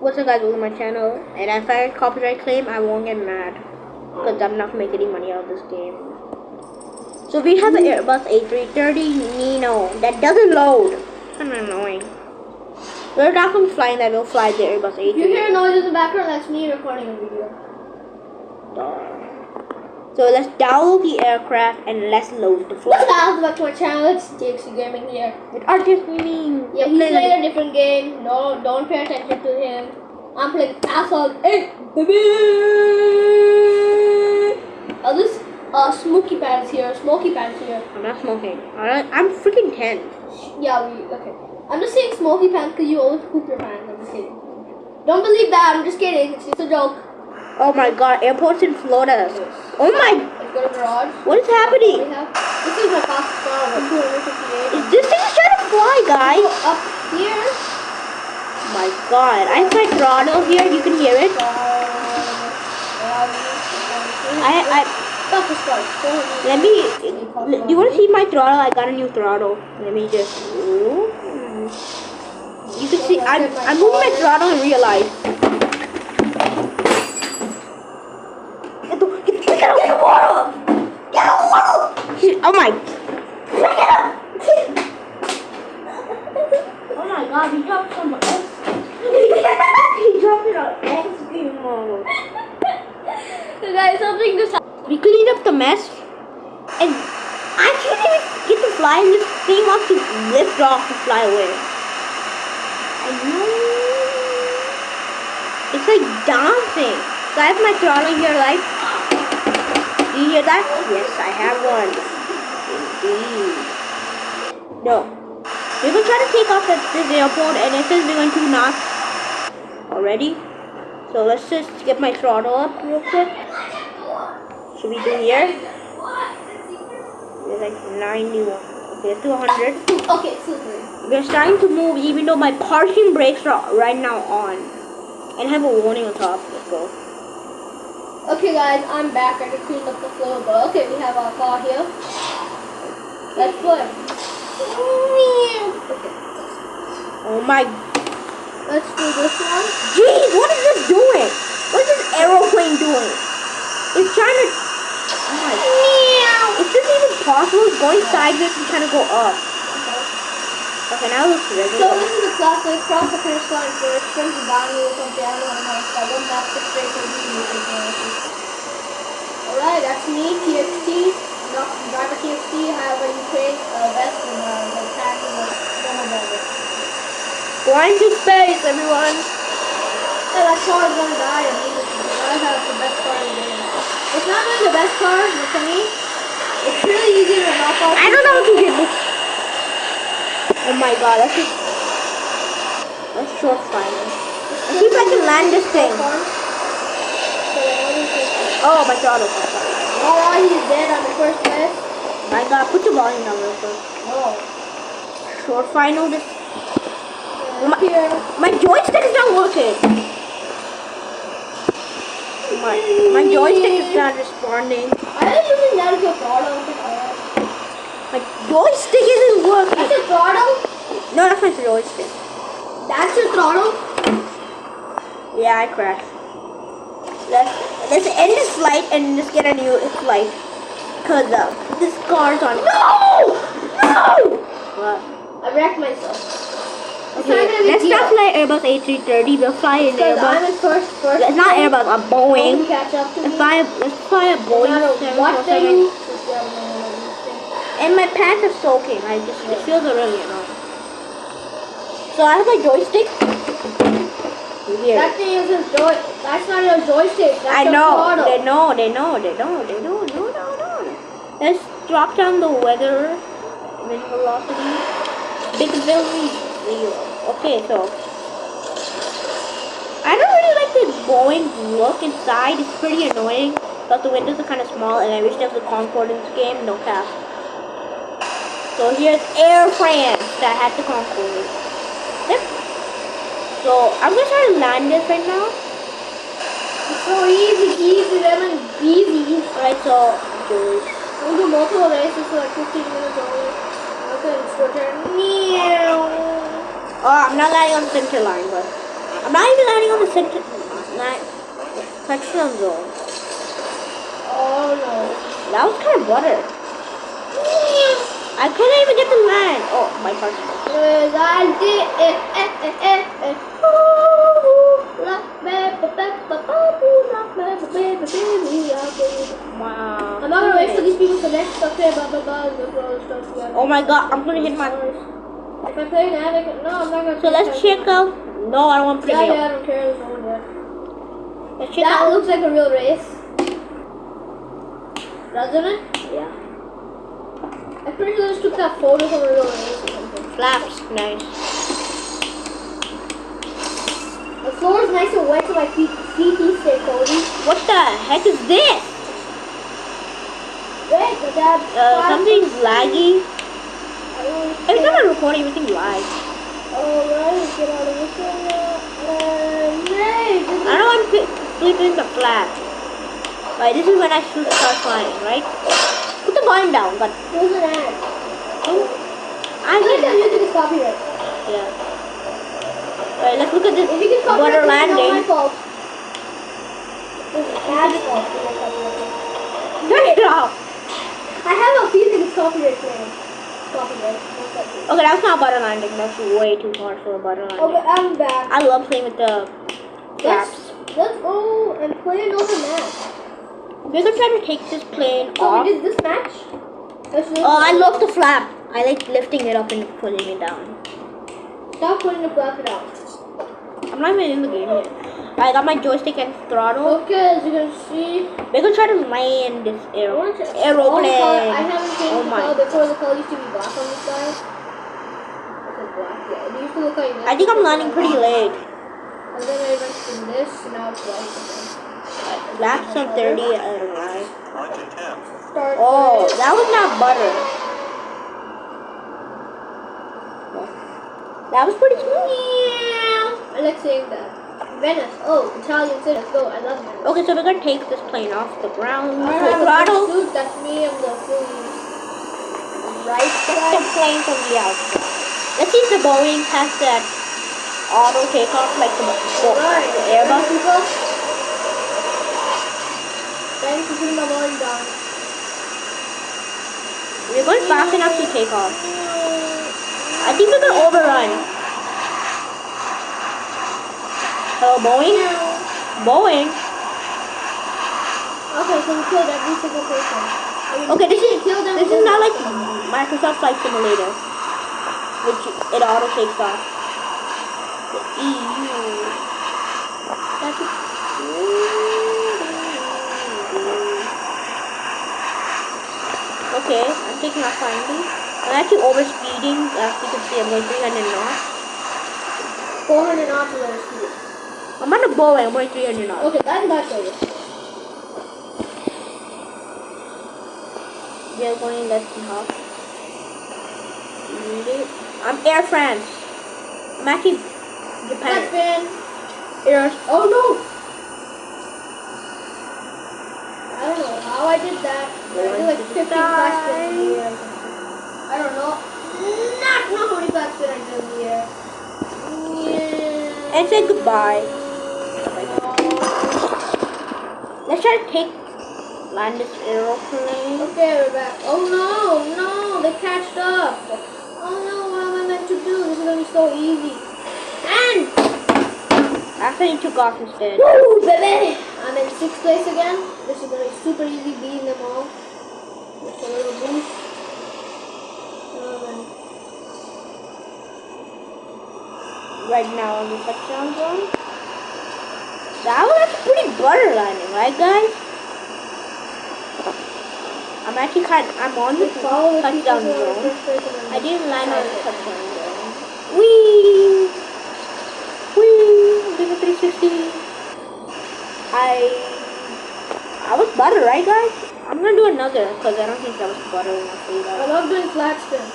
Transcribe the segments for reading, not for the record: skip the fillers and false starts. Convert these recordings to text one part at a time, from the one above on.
What's up guys, welcome to my channel, and if I copyright claim, I won't get mad, because I'm not making any money out of this game. So we have an Airbus A330 Neo that doesn't load. It's kind of annoying. We're not going to fly that, we'll fly the Airbus A330. If you hear noise in the background, that's me recording a video. So let's download the aircraft and let's load the flight. Welcome back to my channel, it's DXC Gaming here. With Artist Gaming. Yeah, he's playing a different game. No, don't pay attention to him. I'm playing Assault 8, baby! Oh, this Smoky Pants here. I'm not smoking. I'm freaking 10. Yeah, okay. I'm just saying Smoky Pants because you always poop your pants. I'm just kidding. Don't believe that, I'm just kidding. It's just a joke. Oh my god, airports in Florida. Oh my. Let's go to garage. What is happening? This is my fastest car, 258. This thing is trying to fly, guys. Up here. Oh my god, I have my throttle here, you can hear it. Let me, do you want to see my throttle? I got a new throttle. Let me just, you can see, I'm moving my throttle in real life. Get out of the water! Get out of the water! Oh my. Oh my god, he dropped some ice. He dropped it on ice cream. Guys, something just happened. We cleaned up the mess, and I can't even get to fly, and this thing wants to lift off and fly away. It's like dancing. So I have my throttle here, like, do you hear that? Yes, I have one. Indeed. No. We're going to try to take off at this airport, and it says we're going 2 knots already. So let's just get my throttle up real quick. Should we do here? We're like 91. Okay, let's do 100. Okay, super. We're starting to move even though my parking brakes are right now on. And I have a warning on top. Let's go. Okay guys, I'm back. I just cleaned up the floor. But okay, we have our car here. Let's play. Okay. Oh my. Let's do this one. Jeez, what is this doing? What is this aeroplane doing? It's trying to. Oh my. Is this even possible? It's going sideways and trying to go up. Okay, now it looks regular. So this is the classic cross the finish line first, sprint to Bani or something. I don't know how to start. 1 lap, 6 straight, alright, that's me, TXT. Not driver TXT, however you take vest and the tag and the normal number. Going to space, everyone. Yeah, that car is gonna die immediately. I have the best car in the game. It's not really the best car, but to me, it's really easy to knock off. I don't know how to hit this. Oh my god, let's short fire. Let's see if I can land this thing. Oh my god, oh, he's dead on the first place. My god, put the volume down real quick. Oh. Short final this. My joystick is not working. My joystick is not responding. I don't even know if it's throttle. My joystick isn't working. That's a throttle? No, that's my joystick. That's your throttle? Yeah, I crashed. Let's end this flight and just get a new flight. Cause this car's on. No! No! What? I wrecked myself. Okay, let's not fly Airbus A330. We'll fly an Airbus. I'm in first. It's not Airbus, a Boeing. Catch up to Let's fly a Boeing 747. And my pants are soaking. It feels really annoying. So I have my joystick. Here. That thing is a that's not a joystick. That's I know. They know. Let's drop down the weather. Wind velocity. Big velocity 0. Okay, so I don't really like the Boeing look inside. It's pretty annoying. But the windows are kind of small, and I wish there was a Concorde in this game. No cap. So here's Air France that had the Concorde. Yep. So I'm gonna try to land this right now. It's so easy, lemon, easy. Alright, so we'll do multiple races for like 15 minutes only. Okay, it's your turn. Meow. Oh, I'm not landing on the center line, but I'm not even landing on the center. Touchdown zone. Oh no. That was kind of butter. I couldn't even get the land. Oh, my touchdown. Wow. I'm not gonna wait for these people to next okay, blah blah blah, stuff together. Oh my god, I'm gonna hit my. If I play an addict, no, I'm not gonna. So let's check out. No, I don't want to play. Yeah, I don't care. There's no one there. Let's check That out. looks like a real race. Doesn't it? Yeah. I'm pretty sure this took that photo from a real race or something. Flaps, nice. The floor is nice and wet so my feet stay cozy. What the heck is this? Wait, but that. Something's laggy. I don't really Every time care. I record, everything lags. Alright, get out of this area. I don't want to sleeping the flat. Right, this is when I should start flying, right? Put the volume down, but There's an ad. I I think that can. music is copyright. Yeah. Right, let's look at this If you get copyright, butter it's not my landing. fault. It's an ad's fault. for my copyright. Turn it off. I have a feeling it's copyright claim. Copyright. Most likely. Okay, that's not butter landing. That's way too hard for a butter landing. Okay, I'm back. I love playing with the flaps. Let's go and play another match. We're gonna try to take this plane So off. we did this match? Oh, I love the flap. I like lifting it up and putting it down. Stop putting the flap down. I'm not even in the game yet. I got my joystick and throttle. Okay, as you can see, We're gonna try to land this I haven't aeroplane. changed Oh the my. color before. The color used to be black on this side. It was black, yeah. It used to look like this. I think I'm landing pretty late. And then I went from this, and now it's white again. Laps on 30, I don't know. Start Oh, with- that was not butter. That was pretty smooth. I like saying that. Venice. Oh, Italian city. Let's go. I love Venice. Okay, so we're gonna take this plane off the ground. I Full have a throttle. good suit. That's me. I'm the fully right Take the side. plane from the outside. Let's see if the Boeing has that auto takeoff like the Right. Airbus. People. Thanks for putting my volume down. We're going fast enough to take off. I think we're gonna overrun. Hello, Boeing? Boeing? Okay, so we killed every single person. Okay, this Kill them. is not like Microsoft Flight Simulator, which it auto takes off. The EU. That's it. Okay, I'm taking off finally. I'm actually overspeeding. As you can see, I'm going 300 knots. 400 knots is our speed. I'm on a Boeing. I'm going 300 knots. Okay, that's not good. They're going less than half. I'm Air France. I'm actually Japan. That's been. Air. Oh no! I don't know how I did that. But I did like 50 flash spins in the air or something. I don't know. Not know how many flash spins I did in the air. Yeah. And say goodbye. Let's try to land this aeroplane. Okay, we're back. Oh no, they catched up. Oh no, what am I meant to do? This is gonna be so easy. And Actually, took off instead. woo, baby! I'm in 6th place again. This is gonna be super easy beating them all. Just a little boost. And Right now on the touchdown zone. That was actually pretty butter landing, right, guys? I'm on the follow the touchdown people who are in zone. first place and then I didn't land on the Okay. touchdown zone. Whee! Whee! I'm doing a 360. I was butter, right, guys? I'm gonna do another because I don't think that was butter enough for you I guys. love doing flat spins.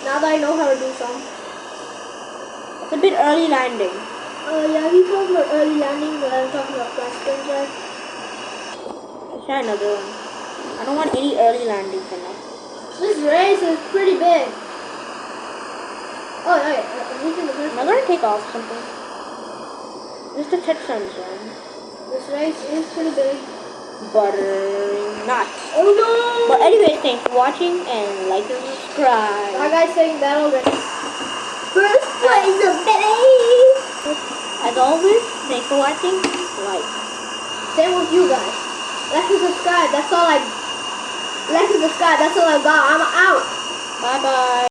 Now that I know how to do some. It's a bit early landing. Yeah, he's talking about early landing, but I'm talking about flat spins, right? Let's try another one. I don't want any early landings enough. This race is pretty big. Oh, okay. I'm using the first I'm gonna take off something. Just a touchdown zone. This race is pretty big. But not. Oh no! But anyways, thanks for watching and like and subscribe. Our guy's saying that already. First place, baby! As always, thanks for watching. Like. Same with you guys. Like and subscribe. That's all I. Like and subscribe. That's all I got. I'm out. Bye bye.